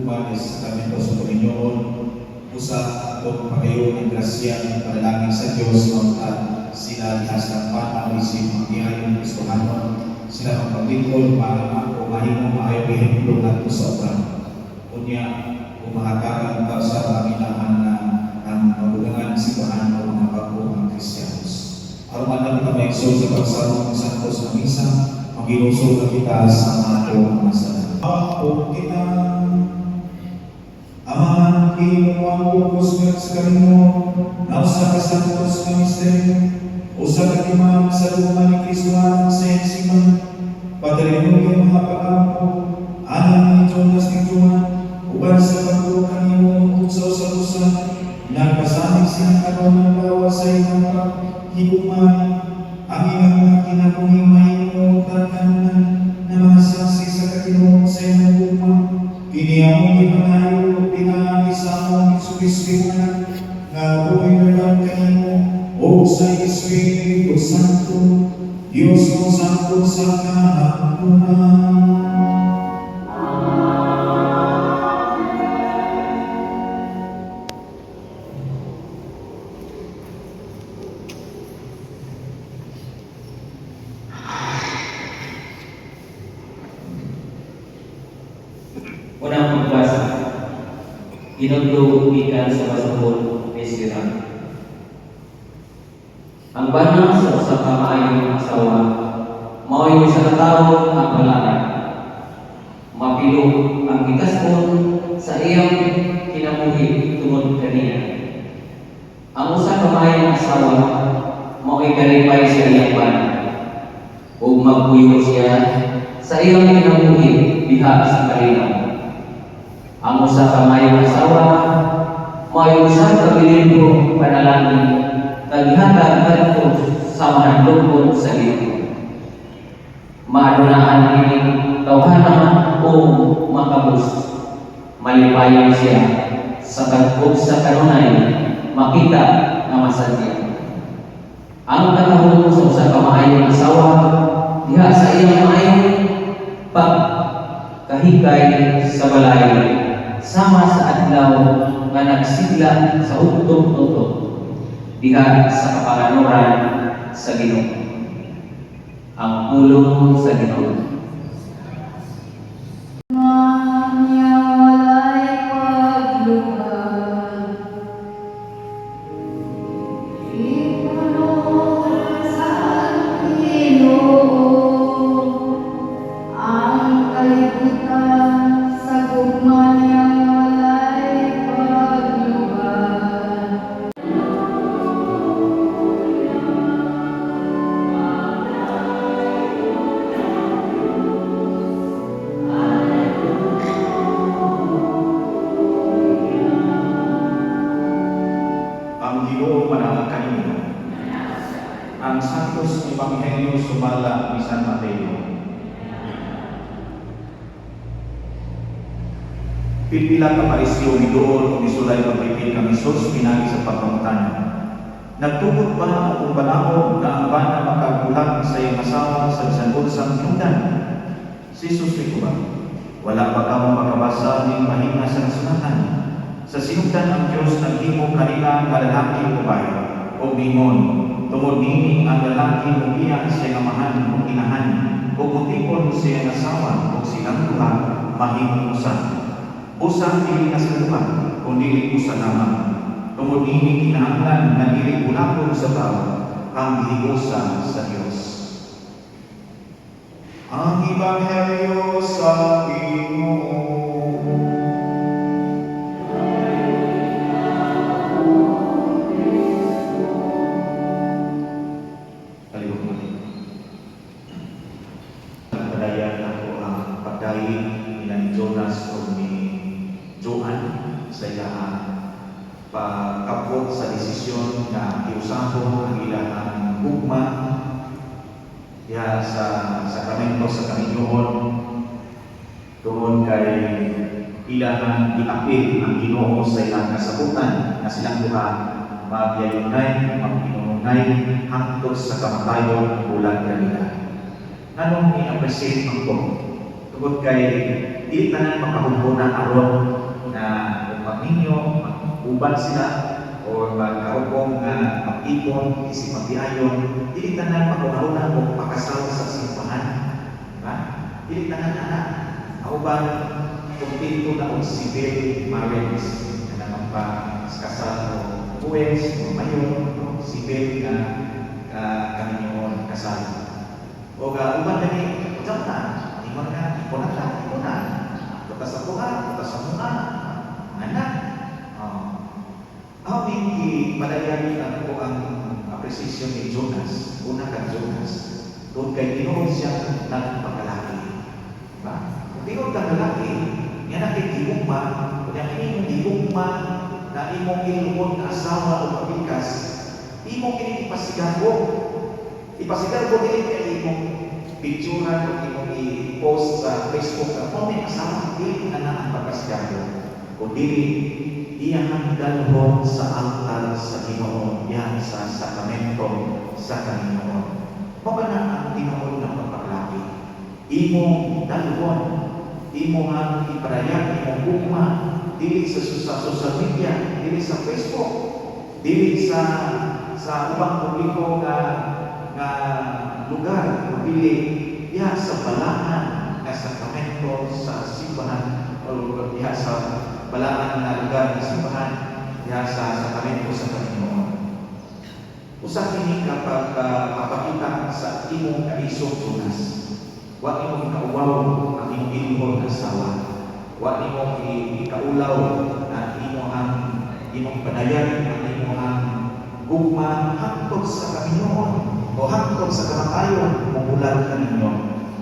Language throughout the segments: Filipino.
ugma is sakramento sa Panginoon, usa atong pagayon ng grasya ng panalangin sa Dios mangtad sila dihas ng panaw isip magdiayon ng Kristohanon, sila magpaglingkod o mahimong maayo ehemplo ngadto sa uban. Unya umahatagan ta sa paminahan na ang mabugangan simbahan o mga bago ang Kristiyanos. Aron man kita maigsoon sa pagsarong ng santos na misa, magilusog na kita sa atong masalanan. Ako kita Amahan kinuwang upos nga sa kanimo, na usa ka santos nga misteryo, usa ka timang sa luma ni Kristohan sa ensiman, patrino yung mga pag-ampo, anang ni Jonas ni Juan, uban sa pagturo kanimo ug sa usa-usa, nagpasanig silang karon ng lawas sa inyong paghigugmay, ang inyong mga kinabuhimay mo tatanan na mga saksi sa katinuod sa inyong gugma, kiniamong ipanayo pinangisamo ni Jesucristo nga buhay na lang kanimo o sa Espiritu Santo, Diyos mo santo sa kahapon. Unang pagbasa, ginugtog ikan sa basahol ni Sirang. Ang banang sa usa ka maayong asawa, mao'y sa katawag ang balaran. Mapilog ang gitaskon sa iyang kinabuhi tungod kaniya. Ang usa ka maayong asawa, mao'y kalipay sa iyang bana, ug magpuyo siya sa iyang kinabuhi diha sa kalinaw. Ang usa ka mayong asawa, may usa ka bilibro panalangin, taghatag kadto sa manadlokon sa libro. Maadunaan kining tawhana o makabus, malipayon siya sa kadkog sa kanunay, makita nga masadya. Ang katahon sa usa ka maayong asawa, diha sa iyang maayong pagkahikay sa balay, sama sa adlaw nga nagsigla sa utog-utog diha sa kapalanuran sa Ginoo. Ang pulong sa Ginoo. Ang Santos Ebanghelyo sumala ni San Mateo. Pipila ka parisyo ni doon ni sulay pagpipil kang Isus pinagi sa pagpamutan. Nagtugot ba kung panahon na ang bana makagulang sa iyong asawa sa sanbunsang sinundan? Si Jesus ni ba? Wala pa ka makabasa ng mahina sa nasunatan. Sa sinundan ang Diyos naghimo kanila kalalaki o bayo o bingon. Tungod nini ang lalaki mong iya siya amahan mong inahan o mutipon siya ng asawa o silang duha mahimong usa. Usa dili na sa duha kundi usa lamang. Tungod nini kinahanglan na dili ulapon sa tao ang higusa sa Dios. Ang Ebanghelyo sa Ginoo. Ni Jonas o ni Joan sa iyang pagkapot sa desisyon na iusahon ang ilang gugma diha sa sakramento sa Panginoon tungod kay ilang iapil ang Ginoo sa ilang kasabutan na silang duha magyayunay, magpinunay hangtod sa kamatayon bulan kanila. Anong i-appreciate mo ko? Tungod kay di tanan makahumpunan aron na upang ninyo mag-uban sila o magkaupong mag-ipon, isip magbiayon, di tanan makuhauna o pakasal sa simbahan. Diba? Di tanan anak. Kauban kumpleto na o civil marriage na magpakasal o buwes o mayon o civil na kaninyon kasal. O uban na ni ucap na, ipon na, butas sa tuhan, butas sa muna, anak. Amin ipadayagi ako ang apresiasyon ni Jonas, una kang Jonas. Doon kay Ginoo siya nagpagkalaki. Diba? Kung Ginoo kang lalaki, yan ang kikigugma, kung yan imong gigugma na imong ilumon na asawa o pabigas, imong ipasigarbo. Ipasigarbo din kay imong picturean o imong i-post sa Facebook na kung may asawa, hindi na ang pagkasigarbo. O dili, iyang dalhon sa altar sa Ginoo, yan sa sakramento sa Ginoo. Mabana ang Ginoo ng pagpaklaki. Imong dalhon, imong ang ipadayag, imong gugma, dili sa social media, dili sa Facebook, dili sa ubang publiko nga lugar, dili diha sa balaan nga sakramento sa simbahan o diha sa balaan na lugar ng simbahan diha sa sakramento sa Panginoon. Usa kini kapag mapakita sa imong kaisog Jonas, wa imong ikauwaw ang imong ilihon na asawa, wa imong ikaulaw ang imong ipadayag ang imong gugma hangtod sa Panginoon o hangtod sa kamatayon mubulag kaninyo.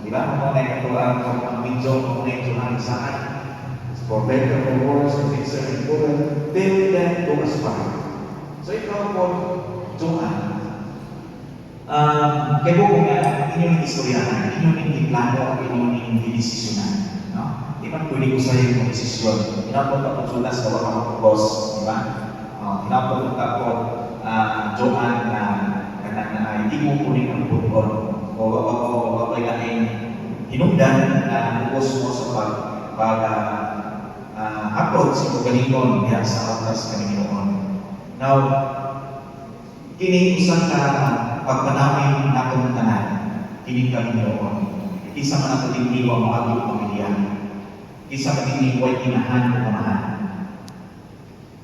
Di ba? Mga ito ang medyo mga Johan saan. For better or worse, for richer and poorer, till death do us part. So ikaw po, Johan, kaya po kung inyong istoryahan, inyong iplano, inyong idesisyonan. No? Di ba pwede ko sa iyo yung desisyon? Inapot ako Jonas, kawa ka mag-boss, di ba? Inapot ako Johan na hindi mo kunin ang putol o kailangan hinungdan na ubos mo sa pag-upload sa pagkalingon diya sa altas Panginoon. Now, kini isang pagpanamin na itong tanan, kini Panginoon. Isa man ang patigniwa mo agong pamilya. Isa patigniwa ay inahan o kamahan.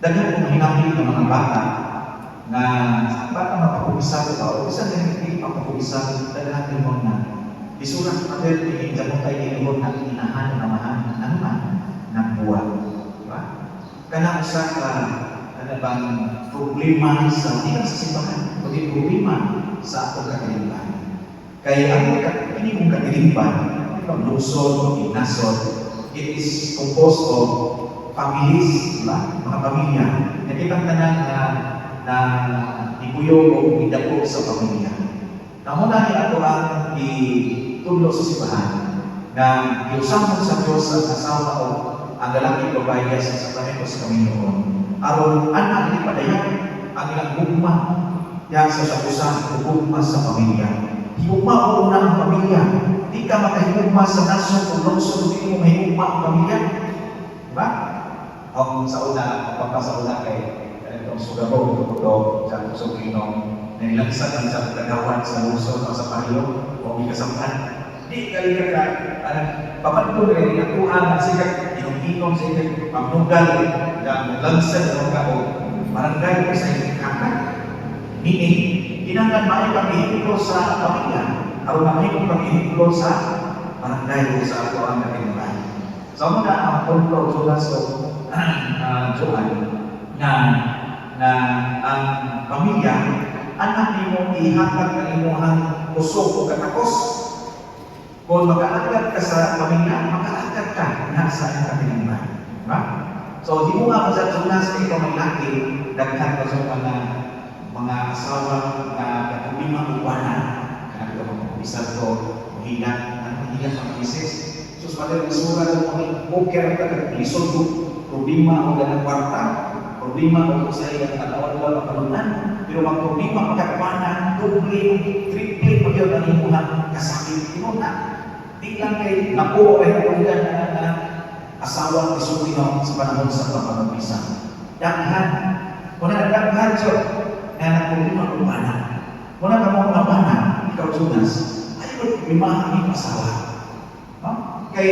Dahil kung hinapin ng mga bata na baka mapapulisan o isa na hindi mapapulisan dahil natin mo na isurat natin yung damo tayo inuhon na inahan o kamahan ng man ng buwan. Diba? Kanang sa bang problema sa hindi sa simbahan, kundi problema sa atong katilimban. Kaya ang ini mong katilimban, ang lungsod, nasod, it is composed of families, diba? Mga pamilya. Nakitang tanan na ibuyo o idako sa pamilya. Namuna niya ako ang itudlo sa simbahan na iusamon sa Diyos ang asawa o ang lalaki babae sa sakramento sa Panginoon. Aron anak ni padayag ang ilang gugma yan sa sapusan o gugma sa pamilya. Higugma o una ang pamilya. Di ka makahigugma sa nasyon o lungsod, di mo mahigugma ang pamilya. Diba? Ang sa una, sa una kay itong sugabo o sa suginong nilagsan ang sa kagawan sa lungsod o sa pahilog o ikasampan. Di kali ka papadto rin ang tuhan at sikat inom sa ikat pagnugal dan langsad ang kao barangay sa ikat kakak. Nini, kinangan may pag-ihiplo sa pamilya aron may pag-ihiplo sa barangay sa ato ang katinubay. So muna ang punto Jonas o Johan na ang pamilya anak nimo ihatag ang imong kusog o katakos. Kung makaagad ka sa pamilya, makaagad ka na sa iyong katinubay. Diba? So, di mo nga sa Jonas na ikaw may laki, daghan ka sa mga asawa na katulima uwanan. Kaya ito mga pisat ko, mahigat mga misis. So, sa mga isura ng mga poker ka, lisod ko, problema o ganang kwarta, problema o sa iyong katawa-tawa makalunan, pero mga problema magkakawanan, doble, triple, pag-iwan ang imuhang kasakit. Di lang kay nakuha ay hulugan na asawa ni Sulino sa panahon sa pagpapagpisa. Daghan. Muna daghan siya na nagpulungan ng anak. Muna ka mga anak, ikaw Jonas, ayaw problema ang asawa. No? Kay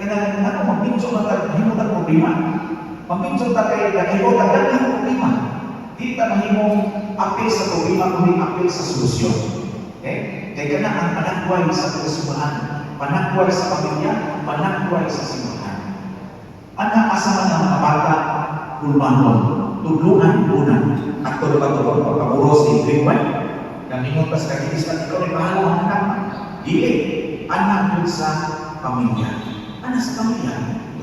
ano, magbinso na tayo, mahimo na problema. Magbinso na tayo, mahimo na problema. Hindi ka mahimo apil sa problema, kundi apil sa solusyon. Okay? Kaya ka na ang panakway sa kasimbahan, panakway sa pamilya, panakway sa simbahan. Anak asama ng mga bata, kulmanon, tulungan unang, aktor ba ito, pagpaburos ni Greenway, na minuntas ka, hindi sa ikaw ay bahala ang anak. Dili, anak yun sa pamilya. Anak sa pamilya,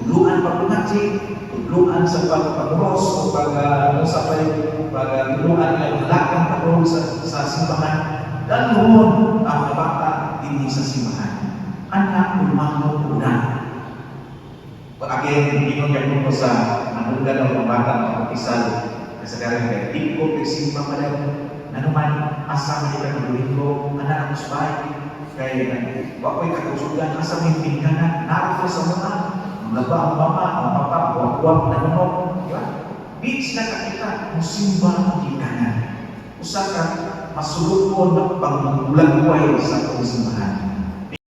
tulungan pagpunati, tulungan sa pagpaburos, o pagtulungan ng lakang pagpaburos sa simbahan, dan noon ang bata hindi sa simbahan. Anak kulmanon unang. Again, inong ko sa manugan ng mga bata ng pagkisal kasagaran kaya di ko pisimba pa rin nanuman asa may kaguluhin ko anak ang usbay kaya wako'y kagusugan asa may pingganan narito sa mga ba ang mama, ang papa, wag na nunok beach na kakita musimba ang pingganan usa ka masulukon ng pangulagway sa pagsimbahan